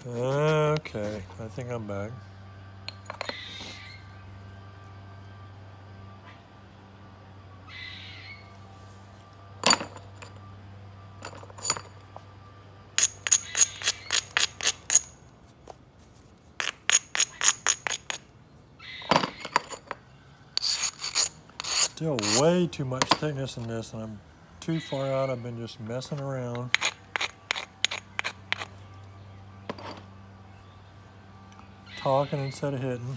Okay, I think I'm back. Still way too much thickness in this, and I'm too far out. I've been just messing around. Talking instead of hitting.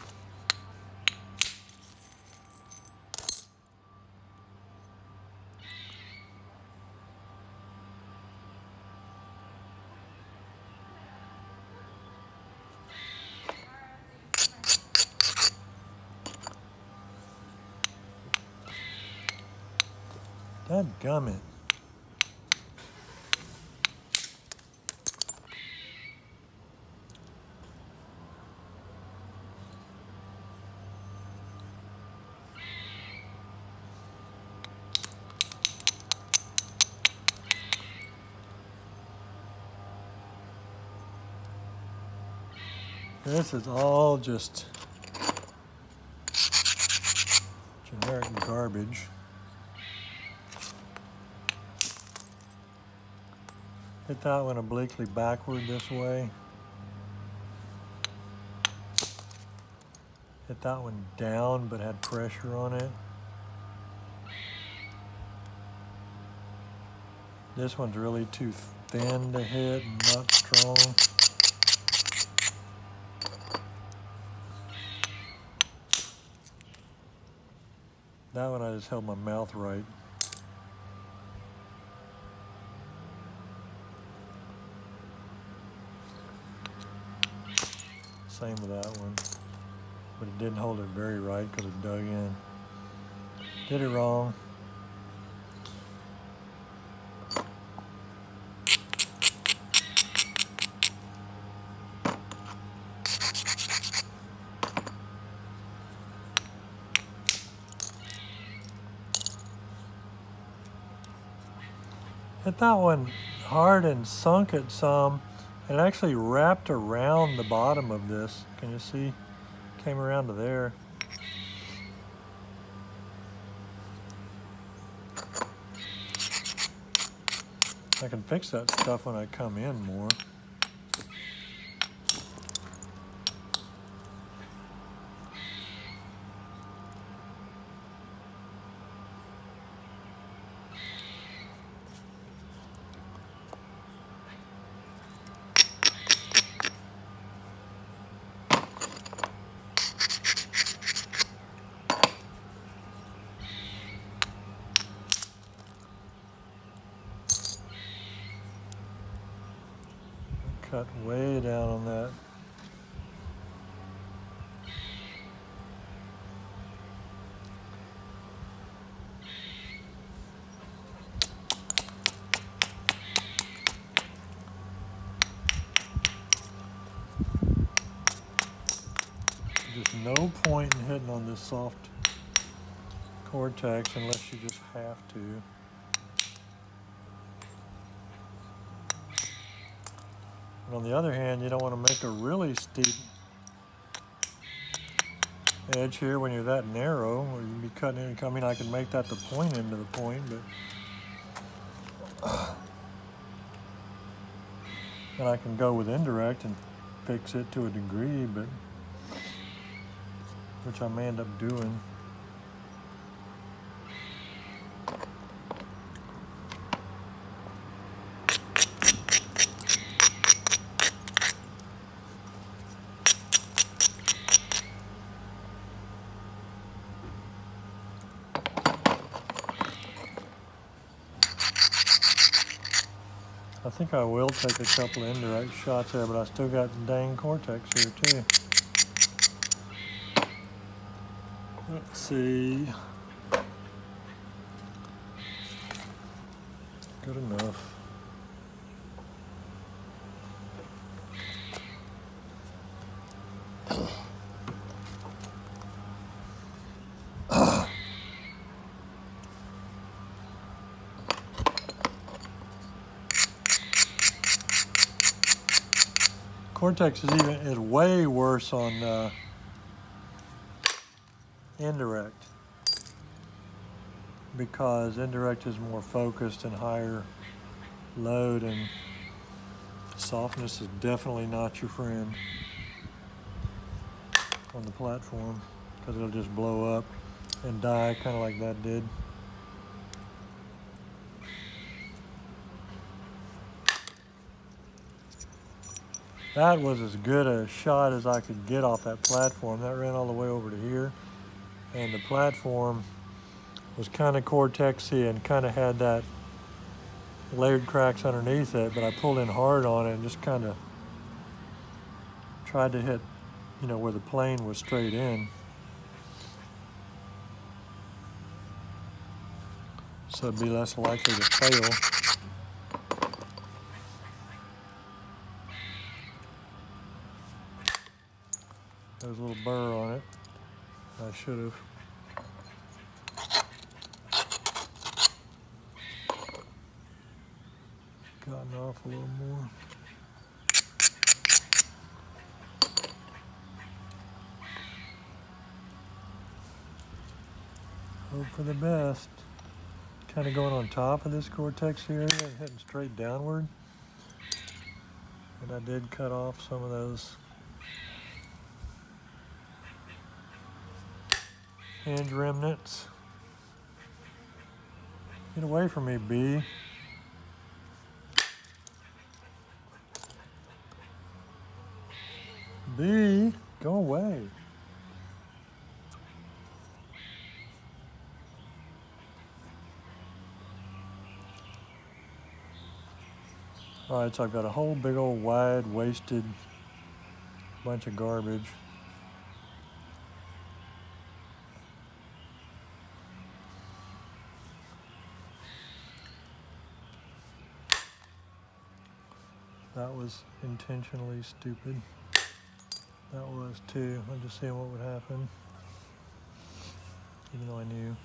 Dadgummit. This is all just generic garbage. Hit that one obliquely backward this way. Hit that one down but had pressure on it. This one's really too thin to hit and not strong. That one I just held my mouth right. Same with that one. But it didn't hold it very right because it dug in. Did it wrong. Hit that one hard and sunk it some. It actually wrapped around the bottom of this. Can you see? Came around to there. I can fix that stuff when I come in more. Cut way down on that. Just no point in hitting on this soft cortex unless you just have to. And on the other hand, you don't want to make a really steep edge here when you're that narrow, or you'd be cutting in. I mean, I can make that the point into the point, but and I can go with indirect and fix it to a degree, but which I may end up doing. I think I will take a couple of indirect shots there, but I still got the dang cortex here too. Let's see. Good enough. Cortex is way worse on indirect, because indirect is more focused and higher load, and softness is definitely not your friend on the platform, because it'll just blow up and die, kind of like that did. That was as good a shot as I could get off that platform. That ran all the way over to here, and the platform was kind of cortexy and kind of had that layered cracks underneath it, but I pulled in hard on it and just kind of tried to hit, you know, where the plane was straight in. So it'd be less likely to fail. There's a little burr on it. I should have. Gotten off a little more. Hope for the best. Kind of going on top of this cortex here and heading straight downward. And I did cut off some of those hinge remnants. Get away from me, bee. Bee, go away. All right, so I've got a whole big old wide wasted bunch of garbage. That was intentionally stupid. That was too. I'm just seeing what would happen, even though I knew.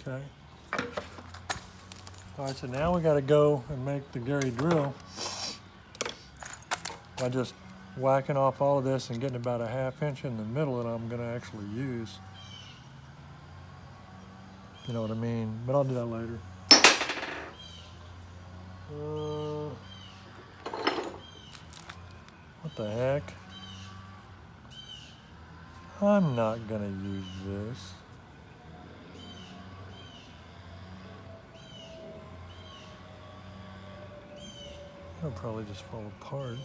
Okay. All right, so now we got to go and make the Gary drill by just whacking off all of this and getting about a 1/2 inch in the middle that I'm going to actually use. You know what I mean? But I'll do that later. What the heck? I'm not going to use this. It'll probably just fall apart.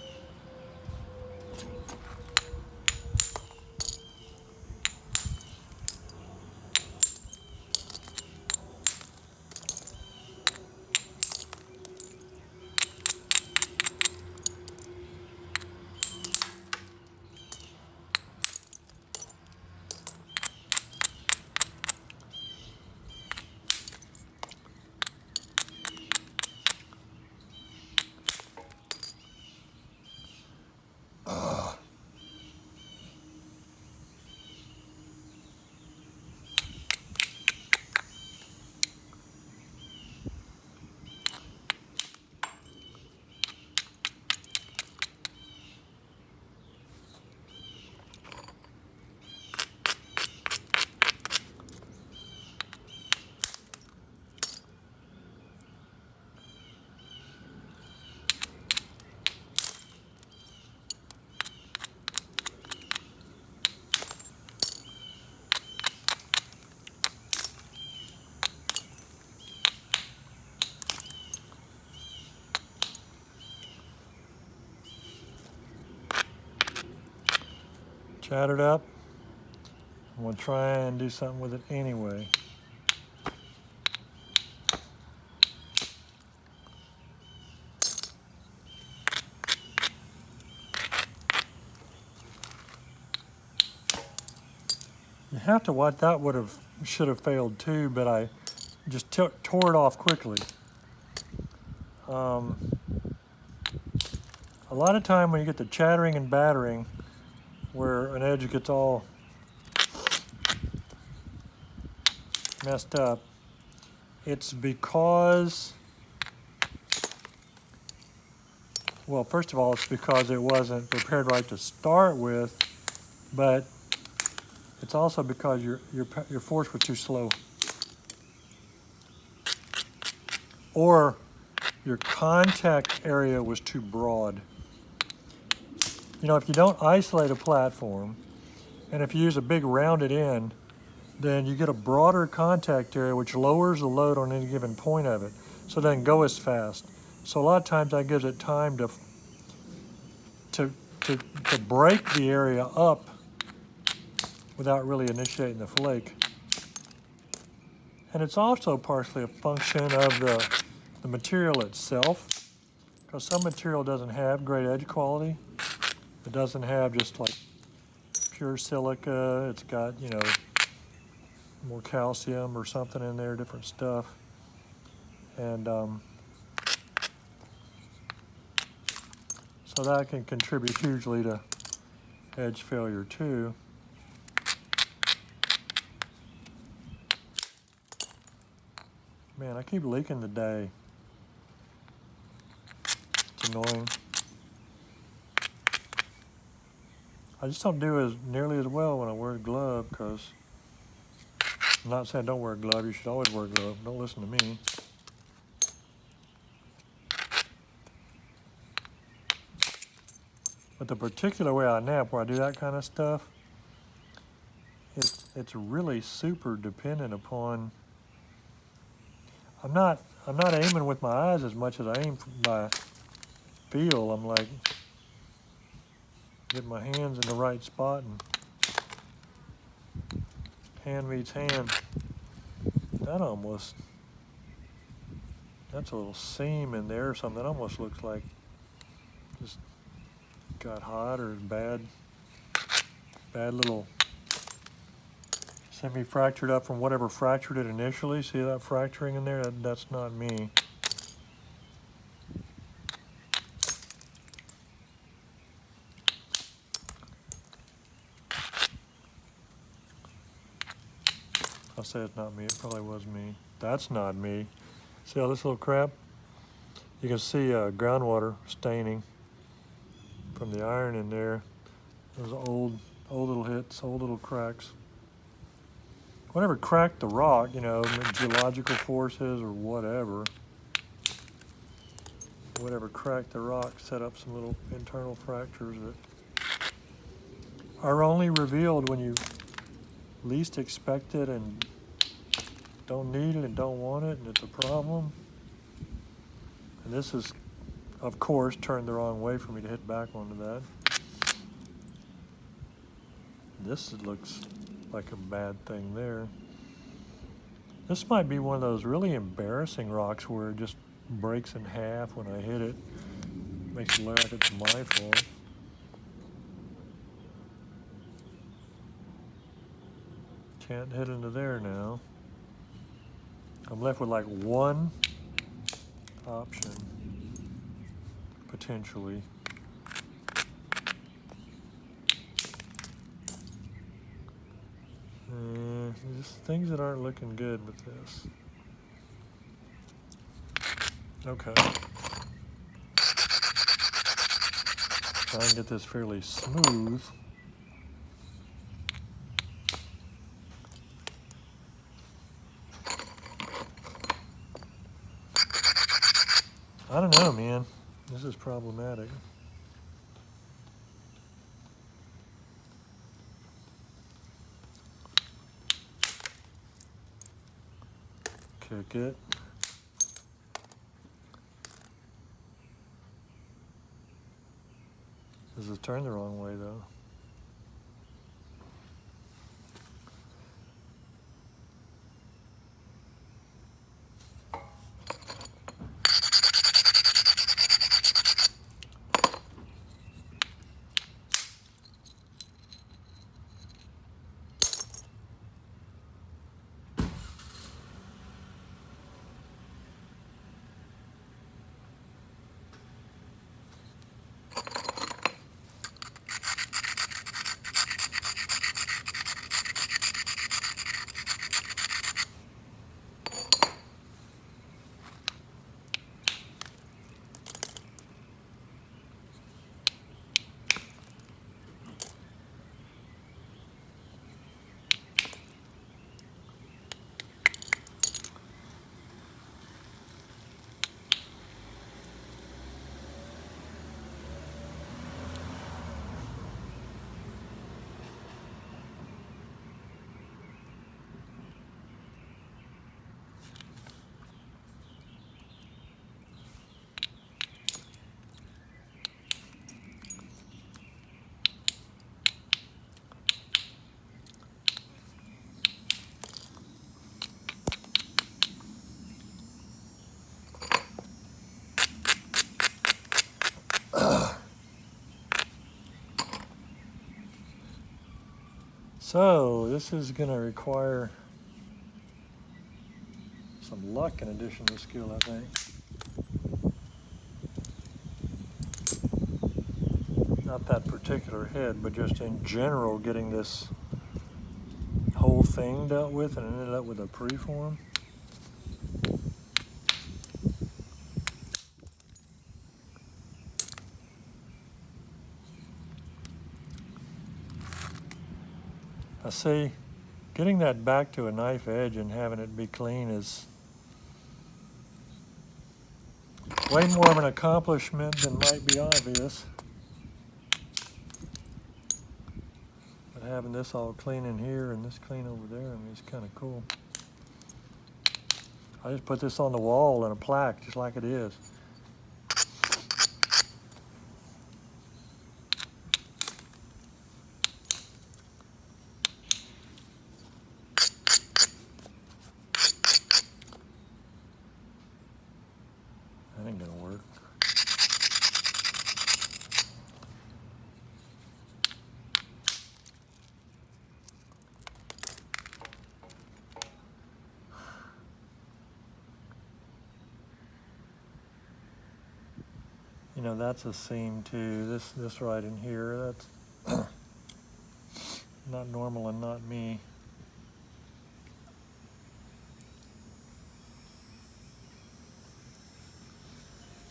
Chattered up. I'm going to try and do something with it anyway. You have to watch. That should have failed too, but I just tore it off quickly. A lot of time when you get the chattering and battering, where an edge gets all messed up, it's because Well, first of all, it's because it wasn't prepared right to start with, but it's also because your force was too slow. Or your contact area was too broad. You know, if you don't isolate a platform, and if you use a big rounded end, then you get a broader contact area which lowers the load on any given point of it, so it doesn't go as fast. So a lot of times that gives it time to break the area up without really initiating the flake. And it's also partially a function of the material itself, because some material doesn't have great edge quality. It doesn't have just like pure silica. It's got, you know, more calcium or something in there, different stuff. And so that can contribute hugely to edge failure too. Man, I keep leaking today. It's annoying. I just don't do as nearly as well when I wear a glove, because I'm not saying don't wear a glove. You should always wear a glove. Don't listen to me. But the particular way I nap, where I do that kind of stuff, it's really super dependent upon. I'm not aiming with my eyes as much as I aim by feel. I'm like get my hands in the right spot, and hand meets hand. That's a little seam in there or something. That almost looks like just got hot, or bad little semi-fractured up from whatever fractured it initially. See that fracturing in there? That's not me. I'll say it's not me. It probably was me. That's not me. See all this little crap? You can see groundwater staining from the iron in there. Those old little hits, old little cracks. Whatever cracked the rock, you know, geological forces or whatever cracked the rock set up some little internal fractures that are only revealed when you least expect it and don't need it and don't want it, and it's a problem. And this is, of course, turned the wrong way for me to hit back onto that. This looks like a bad thing there. This might be one of those really embarrassing rocks where it just breaks in half when I hit it. Makes it look like it's my fault. Can't hit into there now. I'm left with like one option, potentially. Just things that aren't looking good with this. Okay. Try and get this fairly smooth. I don't know, man. This is problematic. Kick it. This is turned the wrong way, though. So this is going to require some luck in addition to skill, I think. Not that particular head, but just in general getting this whole thing dealt with and ended up with a preform. I see, getting that back to a knife edge and having it be clean is way more of an accomplishment than might be obvious. But having this all clean in here and this clean over there, I mean, it's kind of cool. I just put this on the wall in a plaque, just like it is. That ain't gonna work. You know, that's a seam too. This right in here, that's not normal and not me.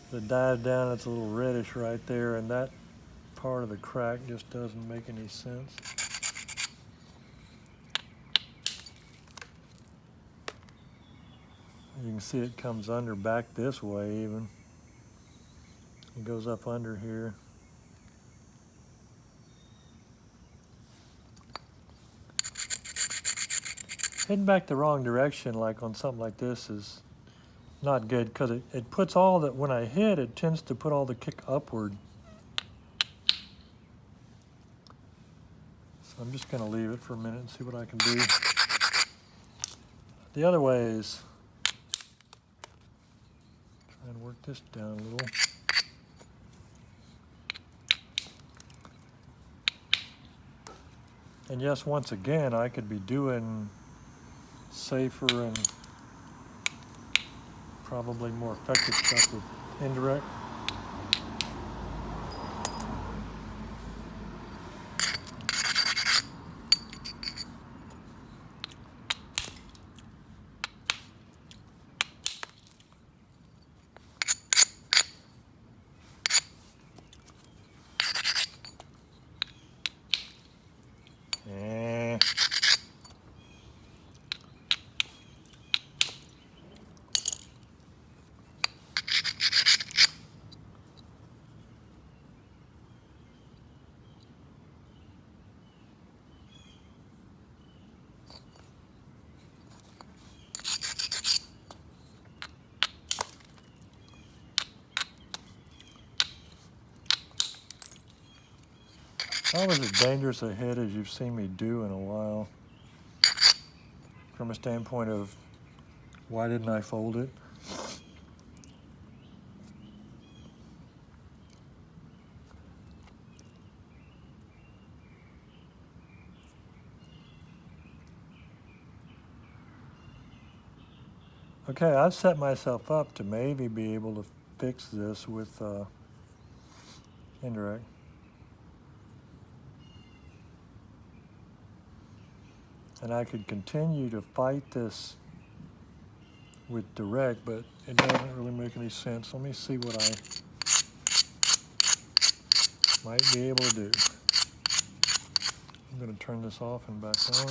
The dive down, it's a little reddish right there, and that part of the crack just doesn't make any sense. You can see it comes under back this way even. It goes up under here. Heading back the wrong direction, like on something like this, is not good because it puts all that, when I hit, it tends to put all the kick upward. So I'm just going to leave it for a minute and see what I can do. The other way is try and work this down a little. And yes, once again, I could be doing safer and probably more effective stuff with indirect. That was as dangerous a hit as you've seen me do in a while. From a standpoint of why didn't I fold it? Okay, I've set myself up to maybe be able to fix this with indirect. And I could continue to fight this with direct, but it doesn't really make any sense. Let me see what I might be able to do. I'm going to turn this off and back on.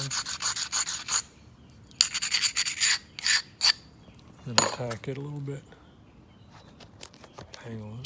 And attack it a little bit. Hang on.